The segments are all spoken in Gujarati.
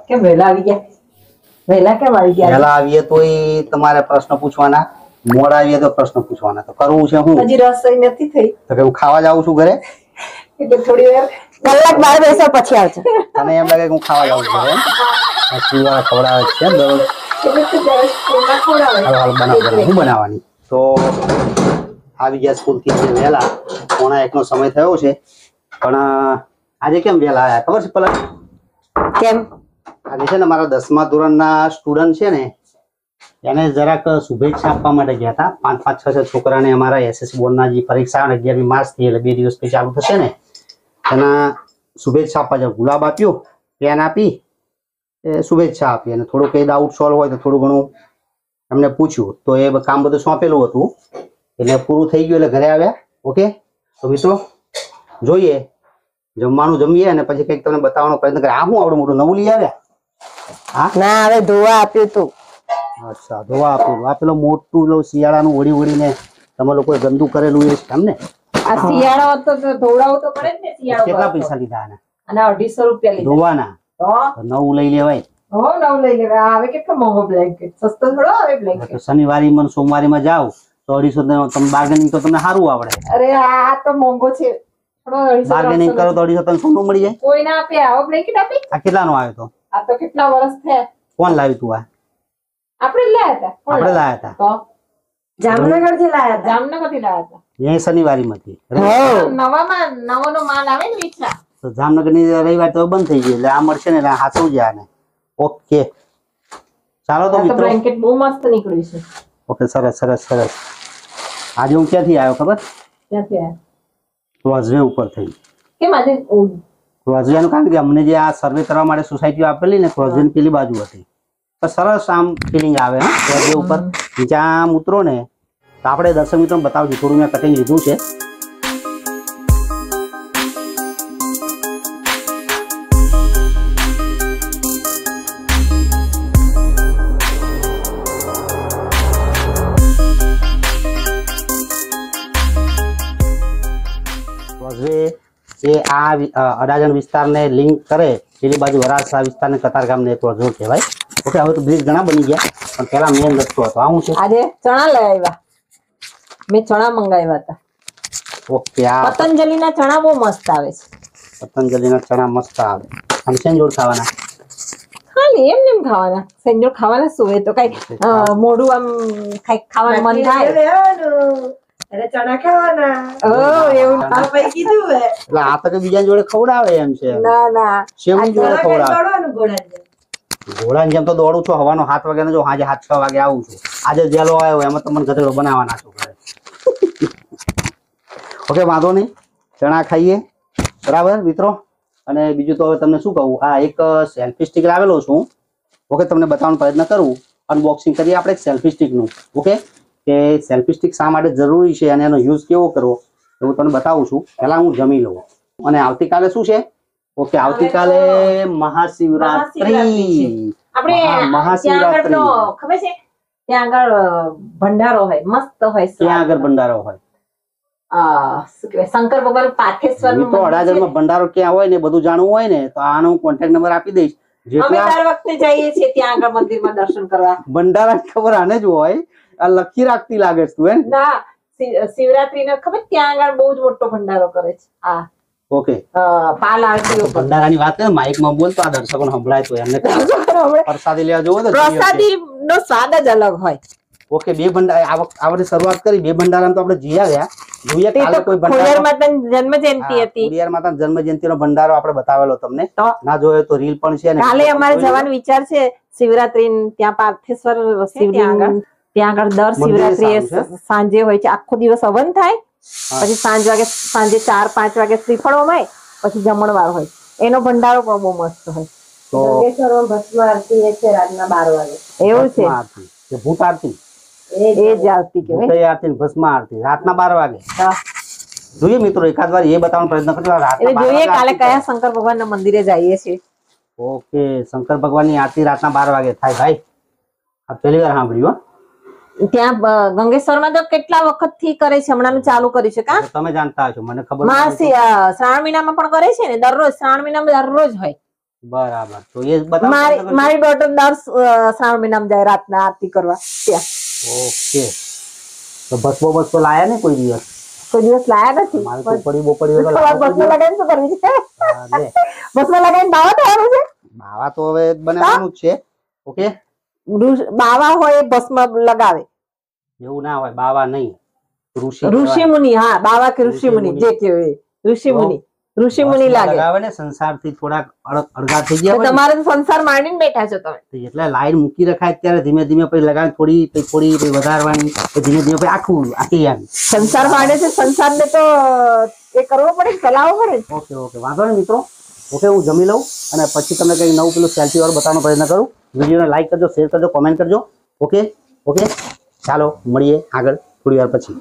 કેમ વહેલા આવી ગયા? વહેલા કેમ આવી ગયા? વહેલા આવીએ તોય તમારે પ્રશ્ન પૂછવાના, મોડા આવીએ તો પ્રશ્ન પૂછવાના. તો કરવું છે હું? હજી રસોઈ નથી થઈ તો કે હું ખાવા જાઉં છું ઘરે, એટલે થોડી વાર કલાક બહાર બેસો પછી આવજો. તને એમ લાગે કે હું ખાવા જાઉં છું ઘરે? સ્કૂલ ખવડાવે છે દરરોજ. હું બનાવવાની તો આવી ગયા સ્કૂલ થી વહેલા. 1:45 સમય થયો છે, પણ આજે કેમ વહેલા આવ્યા ખબર છે પલક? કેમ? આજે છે ને મારા 10મા ધોરણના સ્ટુડન્ટ છે ને, એને જરાક શુભેચ્છા આપવા માટે ગયા હતા. 5-6 છોકરાને અમારા એસએસસી બોર્ડના જે પરીક્ષા 11મી માર્ચથી એટલે 2 દિવસ પછી ચાલુ થશે ને, એના શુભેચ્છા આપવા જાય. ગુલાબ આપ્યો, પેન આપી, શુભેચ્છા આપી, અને થોડું કંઈ ડાઉટ સોલ્વ હોય તો થોડું ઘણું એમને પૂછ્યું. તો એ કામ બધું સોંપેલું હતું, એટલે પૂરું થઈ ગયું એટલે ઘરે આવ્યા. ઓકે, તો મિત્રો જોઈએ, જમવાનું જમીએ અને પછી કંઈક તમને બતાવવાનો પ્રયત્ન કરે. આ હું આવડું મોટું નવું લઈ આવ્યા? હા ના, હવે ધોવા આપ્યું તું. અચ્છા, ધોવા આપ્યું. આ પેલો મોટું શિયાળાનું ઓળી ઓળીને તમે લોકોએ ગંદુ કરેલું એ છે એમને? આ શિયાળો હતો તો ધોવડાવું તો પડે જ ને. શિયાળો કેટલા પૈસા લીધા આના? અને 250 રૂપિયા લીધા ધોવાના. તો નવું લઈ લેવાય. નવું લઈ લેવા. હવે કેટલો મોંઘો બ્લેન્કેટ, સસ્તો થોડો આવે બ્લેન્કેટ. શનિવારી માં સોમવારીમાં જાવ તો 250 તમે બાર્ગેનિંગ તો તમને સારું આવડે. અરે આ તો મોંઘો છે. બાર્ગેનિંગ કરો તો 250 તમને સોનું મળી જાય. કોઈ ના આપે આવો બ્લેન્કેટ આપી. આ કેટલાનો આવ્યો તો? આ તો કેટલા વર્ષ થયા. કોણ લાવ્યું તું? આ આપણે લાયા હતા. આપણે લાયા હતા. તો જામનગર થી લાયા હતા. જામનગર થી લાયા હતા. એ શનિવારી માંથી નવામાં નવાનો માલ આવે ને વિચા. તો જામનગર ની રવિવાર તો બંધ થઈ ગઈ, એટલે આ મળશે ને એટલે હાથું જ આને. ઓકે ચાલો તો મિત્રો, બ્લેન્કેટ બહુ મસ્ત નીકળ્યું છે. ઓકે, સરસ સરસ સરસ. આજે હું ક્યાંથી આવ્યો ખબર? ક્યાંથી આવ્યા? ક્રોઝવે ઉપર થઈ. કેમ આજે? ક્રોઝવે નું કારણ કે અમને જે આ સર્વે કરવા માટે સોસાયટી આપેલી ને, ક્રોઝવે ની પેલી બાજુ હતી. તો સરસ આમ ફિલિંગ આવે. ક્રોઝવે ઉપર નીચે આમ ઉતરો ને તો આપણે દર્શક મિત્રો બતાવજો. થોડું મેં કટિંગ લીધું છે. એ આ અડાજણ વિસ્તારને લિંક કરે, પેલી બાજુ વરાછા વિસ્તારને કતારગામને ક્રોઝવે કહેવાય. ઓકે, હવે તો બ્રિજ ઘણા બની ગયા, પણ પેલા મેન રસ્તો હતો. આ હું છે આજે ચણા લઈ આવ્યા. મેં ચણા મંગાવ્યા હતા. ઓકે, આ પતંજલિના ચણા બહુ મસ્ત આવે છે. પતંજલિના ચણા મસ્ત આવે. અને શેન જોડ ખાવાના? ખાલી એમ નેમ ખાવાના. સેન્જોર ખાવાના શું હોય તો કઈ મોઢું આમ કઈ ખાવાનું મન થાય. અરે ચણા ખાવાના. એવું ભાઈ કીધું હે. એટલે આ તો કે બીજા જોડે ખવડાવે એમ છે? ના ના, શેમ જોડે ખવડાવે. ઘોડાની જેમ તો દોડું છું. હવાનો 7 વાગ્યાનો જો આજે 7-6 વાગે આવું છું. આજે જેલો આવ્યો એમાં તો મને ગધેડો બનાવવાના છું ઘરે. ઓકે, વાંધો નહીં, ચણા ખાઈએ. બરાબર મિત્રો. અને બીજું તો હવે તમને શું કહું, આ એક સેલ્ફી સ્ટિક લાવેલો છું. ઓકે, તમને બતાવવાનો પ્રયત્ન કરું. અનબોક્સિંગ કરીએ આપણે સેલ્ફી સ્ટિકનું. ઓકે, કે સેલ્ફી સ્ટિક શા માટે જરૂરી છે અને એનો યુઝ કેવો કરવો એ હું તમને બતાવું છું. પહેલા હું જમી લઉં. અને આવતીકાલે શું છે? ઓકે, આવતીકાલે મહાશિવરાત્રી. આપણે મહાશિવરાત્રી ખબર છે? ત્યાં આગળ ભંડારો હોય, મસ્ત હોય. ત્યાં આગળ ભંડારો હોય. શું કહેવાય, શંકર ભગવાન પાથેશ્વર નું. તો અડાજણમાં ભંડારો ક્યાં હોય ને બધું જાણવું હોય ને તો આનો હું કોન્ટેક્ટ નંબર આપી દઈશ. અમે દર વખતે જઈએ છીએ ત્યાં આગળ મંદિરમાં દર્શન કરવા. ભંડારા ખબર આને જ હોય. આ લખી રાખતી લાગે છે તું? હે ના, શિવરાત્રી ને ખબર ત્યાં આગળ બહુ જ મોટો ભંડારો કરે છે. હા, ઓકે. પાલ આરતી ભંડારાની વાત કરે માઇક માં બોલ તો આ દર્શકોને સંભળાય તો એમને પ્રસાદી લેવા જોવો તો પ્રસાદી નો સ્વાદ જ અલગ હોય. ઓકે, 2 ભંડારા આ વખતે શરૂઆત કરી. 2 ભંડારા તો આપણે જઈ આવ્યા. જોઈએ કાલે કોઈ ખોડિયાર માતાની જન્મ જયંતિ હતી. ખોડિયાર માતાની જન્મ જયંતિનો ભંડારો આપણે બતાવેલો તમને. ના જોયો તો રીલ પણ છે. કાલે અમારે જવાનો વિચાર છે. શિવરાત્રી ત્યાં પાર્થેશ્વર શિવલિંગ ત્યાં આગળ દર શિવરાત્રી સાંજે હોય છે. આખો દિવસ હવન થાય, પછી સાંજે 4-5 વાગે શ્રીફળ હોય, પછી જમણવાર હોય. એનો ભંડારો પણ બહુ મસ્ત હોય. ભસ્મ આરતી છે રાતના 12 વાગે. એવું છે? ભૂત આરતી એ જ આરતી કહેવાય. આરતી ભસ્મ આરતી રાતના 12 વાગે. જોઈએ મિત્રો, એકાદ વાર એ બતાવવાનો પ્રયત્ન કરજો. જોઈએ કાલે કયા શંકર ભગવાન ના મંદિરે જઈએ છીએ. ઓકે, શંકર ભગવાન ની આરતી રાતના 12 વાગે થાય. ભાઈ આ પહેલી વાર સાંભળ્યું. ત્યાં ગંગેશ્વરમાં તો કેટલા વખત થી કરે છે, હમણાં ચાલુ કર્યું છે. કા તમે જાણતા હશો, મને ખબર નથી. શ્રાવણ મહિનામાં પણ કરે છે ને, દરરોજ શ્રાવણ મહિનામાં દરરોજ હોય. બરાબર. તો એ બતાવો. મારી ડોટર દર શ્રાવણ મહિનામાં જાય રાતના આરતી કરવા ત્યાં. ઓકે. તો બસો લાયા ને કોઈ દિવસ? કોઈ દિવસ લાયા નથી. મારે તો પડી બોપડી વગર બસમાં લગાવીને શું કરવી છે? બસમાં લગાવીને બાવા થવાનું છે. બાવા તો હવે બનાવવાનું જ છે. ઓકે. બાવા હોય એ ભસ્મ લગાવે. એવું ના હોય, બાવા નહીં, ઋષિ મુનિ. હા, બાવા કે ઋષિ મુનિ જે કહેવાય, ઋષિ મુનિ. ઋષિ મુનિ લાગે ને સંસારથી થોડાક અળગા થઈ ગયા હોય. તમારે તો સંસાર માંડીને બેઠા છો તમે. એટલે લાઈન મૂકી રખાય ત્યારે ધીમે ધીમે પછી લગાવી થોડી વધારવાની, ધીમે ધીમે પછી આખી આવી સંસાર માંડે છે. સંસારને તો એ કરવો પડે, ચલાવવો પડે. ઓકે ઓકે, વાંધો નહીં મિત્રો. ઓકે, હું જમી લઉં અને પછી તમને કંઈક નવું પેલું સેલ્ફી વાળું બતાવવાનો પ્રયત્ન કરું. વિડીયોને લાઈક કરજો, શેર કરજો, કોમેન્ટ કરજો. ઓકે ઓકે, ચાલો મળીએ આગળ થોડી વાર પછી.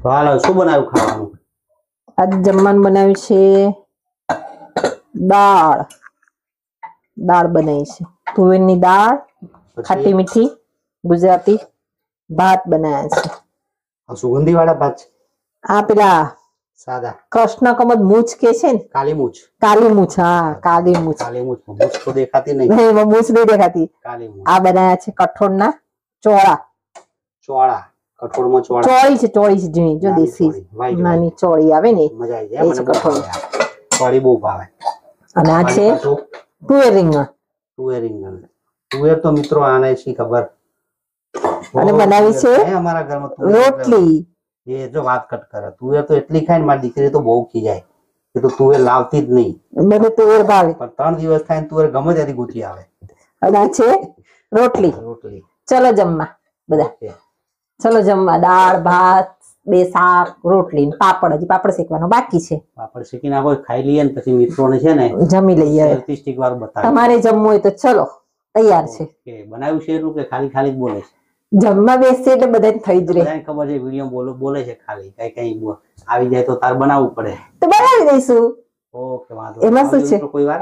હાલો, શું બનાવ્યું ખાવાનું? આજે જમવાનું બનાવ્યું છે દાળ. દાળ બનાવી છે તુવેરની દાળ, ખાટી મીઠી ગુજરાતી. ભાત બનાવ્યા છે. સુગંધી વાળા ભાત? આ પેલા સાદા કૃષ્ણ કમદ મૂછ કે છે ને, કાલી મૂછ. કાલી મૂછ. હા, કાલી મૂછ. કાલી મૂછ. મૂછ તો દેખાતી નહીં. મૂછ નહીં દેખાતી. કાલી મૂછ. આ બનાવ્યા છે કઠોળના ચોળા. ચોળા? કઠોળમાં ચોળા? ચોળી છે, ચોળી છે ઝીણી, જો દેશી નાની ચોળી આવે ને, મજા આવી જાય. મને કઠોળ ચોળી બહુ ભાવે. અને આ છે તુવેર રીંગણ. તુવેર રીંગણ. તુવેર તો મિત્રો આને શી ખબર. અને બનાવી છે અમારા ઘરમાં રોટલી. એ જો વાત કટ કરે, તુવેર તો એટલી ખાય ને મારી દીકરી તો બહુ ખીજાય. એ તો તુવેર લાવતી જ નહીં. મને તુવેર ભાવે, પણ 3 દિવસ થાય તુવેર ગમે ત્યાંથી ગૂંચી આવે. અને આ છે રોટલી. રોટલી. ચલો જમવા બધા, ચલો જમવા. દાળ ભાત, 2 શાક, રોટલી, પાપડ. હજી પાપડ શેકવાનો બાકી છે. પાપડ શેકી નાખો, ખાઈ લઈએ ને પછી મિત્રોને છે ને જમી લઈએ. સ્ટીક વાર બતાવો. તમારે જમવું હોય તો ચલો, તૈયાર છે. કે બનાવ્યું છે એટલું કે ખાલી ખાલી જ બોલે છે? જમવા બેસશે એટલે બધાને થઈ જ રહે. બધાને ખબર છે વિડીયો બોલે છે ખાલી, કઈ આવી જાય તો તાર બનાવવું પડે તો બનાવી દઈશું. ઓકે, વાંધો. એમાં શું છે? કોઈ વાર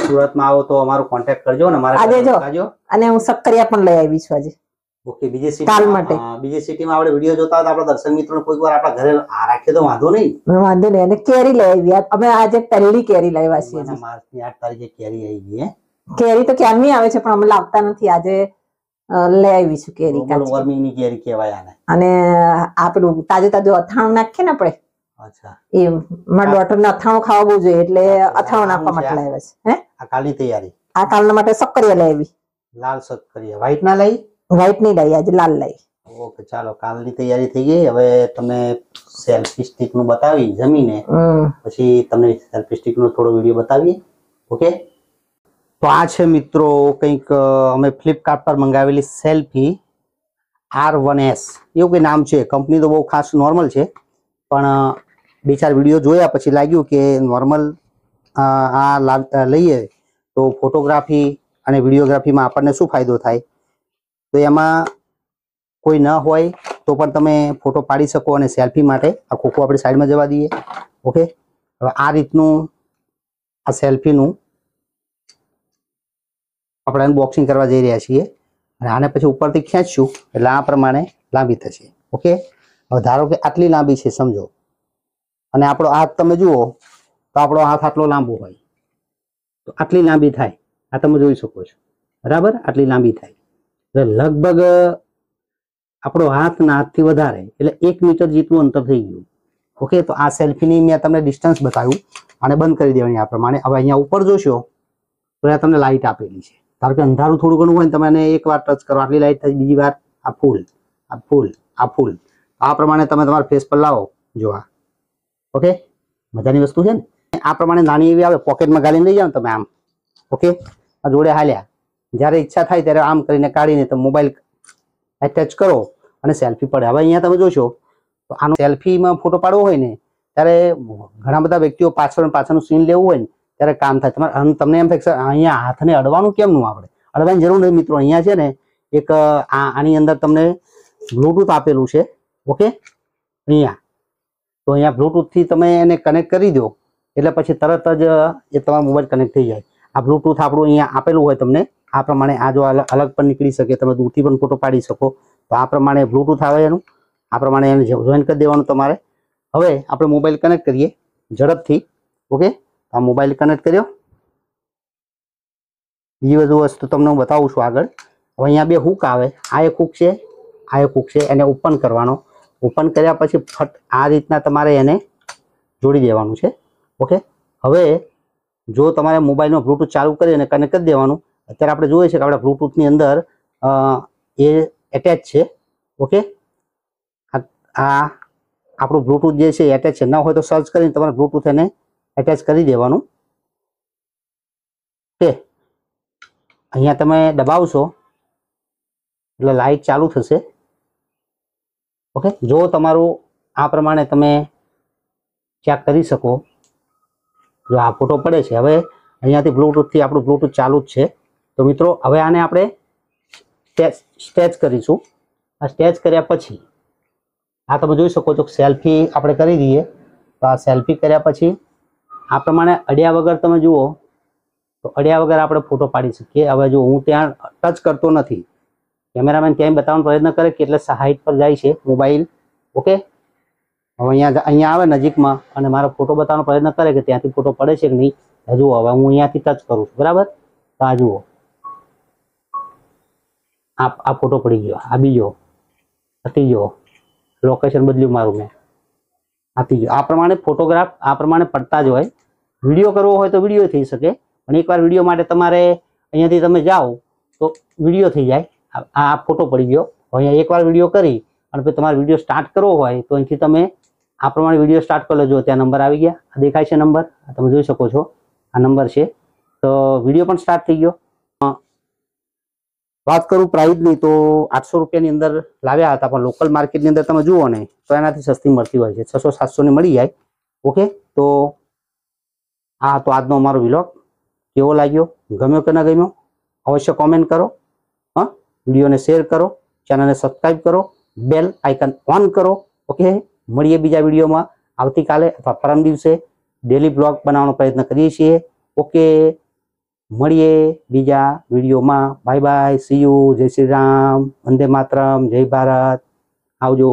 સુરતમાં આવો તો અમારો કોન્ટેક્ટ કરજો ને. આજે અને હું સક્કરિયા પણ લઈ આવી છું આજે. ઓકે, બીજી સિટીમાં આપણે વિડીયો જોતા હોય તો આપણા દર્શક મિત્રોને કોઈક વાર આપણા ઘરે રાખીએ તો વાંધો નહીં. વાંધો નહીં. અને કેરી લઈ આવી. અમે આજે પહેલી કેરી લાવ્યા છીએ. માર્ચની 8 તારીખે કેરી આવી ગઈ. કેરી તો ક્યારની આવે છે પણ અમે લાવતા નથી. આજે લઈ આવી છું કેરી. ગરમીની કેરી કહેવાય આને. અને આ પેલું તાજું તાજું અથાણું નાખીએ ને આપણે. અચ્છા. એ મારા ડોટરને અથાણું ખાવા બહુ જોઈએ એટલે અથાણું નાખવા માટે લાવ્યા છે. હે, આ કાલની તૈયારી? આ કાલના માટે સક્કરિયા લઈ આવી. લાલ સક્કરિયા. વ્હાઈટ ના લઈ? વ્હાઈટ નહીં લઈ, આજે લાલ લઈ. ઓકે, ચાલો કાલની તૈયારી થઈ ગઈ. હવે તમને સેલ્ફી સ્ટિક નું બતાવી જમીને પછી તમને સેલ્ફી સ્ટિક નો થોડો વિડીયો બતાવીએ. ઓકે, તો આ છે મિત્રો કંઈક અમે ફ્લિપકાર્ટ પર મંગાવેલી સેલ્ફી R1S એવું કંઈ નામ છે. કંપની તો બહુ ખાસ નોર્મલ છે, પણ 2-4 વિડીયો જોયા પછી લાગ્યું કે નોર્મલ આ લઈએ તો ફોટોગ્રાફી અને વિડીયોગ્રાફીમાં આપણને શું ફાયદો થાય. તો એમાં કોઈ ન હોય તો પણ તમે ફોટો પાડી શકો અને સેલ્ફી માટે આ ખોખું આપણે સાઈડમાં જવા દઈએ. ઓકે, હવે આ રીતનું આ સેલ્ફીનું આપણે અનબોક્સિંગ કરવા જઈ રહ્યા છીએ અને આને પછી ઉપરથી ખેંચશું એટલે આ પ્રમાણે લાંબી થશે. ઓકે, હવે ધારો કે આટલી લાંબી છે સમજો, અને આપણો હાથ તમે જુઓ તો આપણો હાથ આટલો લાંબો હોય તો આટલી લાંબી થાય. આ તમે જોઈ શકો છો, બરાબર? આટલી લાંબી થાય એટલે લગભગ આપણો હાથના હાથથી વધારે એટલે 1 મીટર જેટલું અંતર થઈ ગયું. ઓકે, તો આ સેલ્ફીની મેં તમને ડિસ્ટન્સ બતાવ્યું અને બંધ કરી દેવાની આ પ્રમાણે. હવે અહીંયા ઉપર જોશો તો અહીંયા તમને લાઇટ આપેલી છે. ધારો કે અંધારું થોડું ઘણું હોય ને તમે એને એક વાર ટચ કરો આટલી લાઇટ થાય, બીજી વાર આ ફૂલ, આ ફૂલ, આ ફૂલ. આ પ્રમાણે તમે તમારા ફેસ પર લાવો. જો આ ઓકે, મજાની વસ્તુ છે ને. આ પ્રમાણે નાની એવી આવે, પોકેટમાં ગાલીને લઈ જાઓ તમે આમ. ઓકે, આ જોડે હાલ્યા, જ્યારે ઈચ્છા થાય ત્યારે આમ કરીને કાઢીને તમે મોબાઈલ એટેચ કરો અને સેલ્ફી પડે. હવે અહીંયા તમે જોશો તો આનો સેલ્ફીમાં ફોટો પાડવો હોય ને ત્યારે ઘણા બધા વ્યક્તિઓ પાછળનું સીન લેવું હોય ને ત્યારે કામ થાય. તમારે તમને એમ થાય અહીંયા હાથને અડવાનું કેમનું? આપણે અડવાની જરૂર નથી મિત્રો. અહીંયા છે ને એક આની અંદર તમને બ્લૂટૂથ આપેલું છે. ઓકે, અહીંયા તો અહીંયા બ્લૂટૂથથી તમે એને કનેક્ટ કરી દો એટલે પછી તરત જ એ તમારો મોબાઈલ કનેક્ટ થઈ જાય. આ બ્લૂટૂથ આપણું અહીંયા આપેલું હોય તમને આ પ્રમાણે. આ જો અલગ પણ નીકળી શકે, તમે દૂરથી પણ ફોટો પાડી શકો. તો આ પ્રમાણે બ્લૂટૂથ આવે એનું, આ પ્રમાણે એને જોઈન કરી દેવાનું તમારે. હવે આપણે મોબાઈલ કનેક્ટ કરીએ ઝડપથી. ઓકે, આ મોબાઈલ કનેક્ટ કર્યો. બીજી બધું વસ્તુ તમને હું બતાવું છું આગળ. હવે અહીંયા બે હુક આવે, આ એક હુક છે, આ એક હુક છે, એને ઓપન કરવાનો. ઓપન કર્યા પછી ફટ આ રીતના તમારે એને જોડી દેવાનું છે. ઓકે, હવે જો તમારે મોબાઈલમાં બ્લૂટૂથ ચાલુ કરી અને કનેક્ટ કરી દેવાનું. અત્યારે આપણે જોઈએ છે કે આપણા બ્લૂટૂથની અંદર એ એટેચ છે. ઓકે, આ આપણું બ્લૂટૂથ જે છે એટેચ છે. ન હોય તો સર્ચ કરીને તમારે બ્લૂટૂથ એને એટેચ કરી દેવાનું. ઓકે, અહીંયા તમે દબાવશો એટલે લાઇટ ચાલુ થશે. ઓકે, જો તમારું આ પ્રમાણે તમે ચેક કરી શકો. જો આ ફોટો પડે છે, હવે અહીંયાથી બ્લૂટૂથથી આપણું બ્લૂટૂથ ચાલુ જ છે. તો મિત્રો હવે આને આપણે સ્ટેચ કરીશું. આ સ્ટેચ કર્યા પછી આ તમે જોઈ શકો છો સેલ્ફી આપણે કરી દઈએ. તો આ સેલ્ફી કર્યા પછી આ પ્રમાણે અડ્યા વગર તમે જુઓ તો અડ્યા વગર આપણે ફોટો પાડી શકીએ. હવે જો હું ત્યાં ટચ કરતો નથી, કેમેરામેન ક્યાંય બતાવવાનો પ્રયત્ન કરે કે એટલે હાઈટ પર જાય છે મોબાઈલ. ઓકે, હવે અહીંયા આવે નજીકમાં અને મારો ફોટો બતાવવાનો પ્રયત્ન કરે કે ત્યાંથી ફોટો પડે છે કે નહીં. જુઓ હવે હું અહીંયાથી ટચ કરું છું, બરાબર. તો આ જુઓ આ ફોટો પડી ગયો. આ બીજો હતી ગયો, લોકેશન બદલ્યું મારું મેં, આપી ગયો. આ પ્રમાણે ફોટોગ્રાફ આ પ્રમાણે પડતા જ હોય. વિડીયો કરવો હોય તો વિડીયો થઈ શકે, પણ એકવાર વિડીયો માટે તમારે અહીંયાથી તમે જાઓ તો વિડીયો થઈ જાય. આ ફોટો પડી ગયો. અહીંયા એકવાર વિડીયો કરી અને પછી તમારે વિડીયો સ્ટાર્ટ કરવો હોય તો અહીંથી તમે આ પ્રમાણે વિડીયો સ્ટાર્ટ કરી લેજો. ત્યાં નંબર આવી ગયા, આ દેખાય છે નંબર, તમે જોઈ શકો છો આ નંબર છે. તો વિડીયો પણ સ્ટાર્ટ થઈ ગયો. વાત કરું પ્રાઇસની તો 800 રૂપિયાની અંદર લાવ્યા હતા, પણ લોકલ માર્કેટની અંદર તમે જુઓ ને તો એનાથી સસ્તી મળતી હોય છે. 600-700 ની મળી જાય. ઓકે, તો આ તો આજનો અમારો વ્લોગ કેવો લાગ્યો, ગમ્યો કે ના ગમ્યો અવશ્ય કોમેન્ટ કરો. હા, વિડીયોને શેર કરો, ચેનલને સબસ્ક્રાઈબ કરો, બેલ આઇકન ઓન કરો. ઓકે, મળીએ બીજા વિડીયોમાં આવતીકાલે અથવા પરમ દિવસે. ડેલી બ્લોગ બનાવવાનો પ્રયત્ન કરીએ છીએ. ઓકે, મળીએ બીજા વિડીયોમાં. બાય બાય, સી યુ, જય શ્રી રામ, વંદે માતરમ, જય ભારત, આવજો.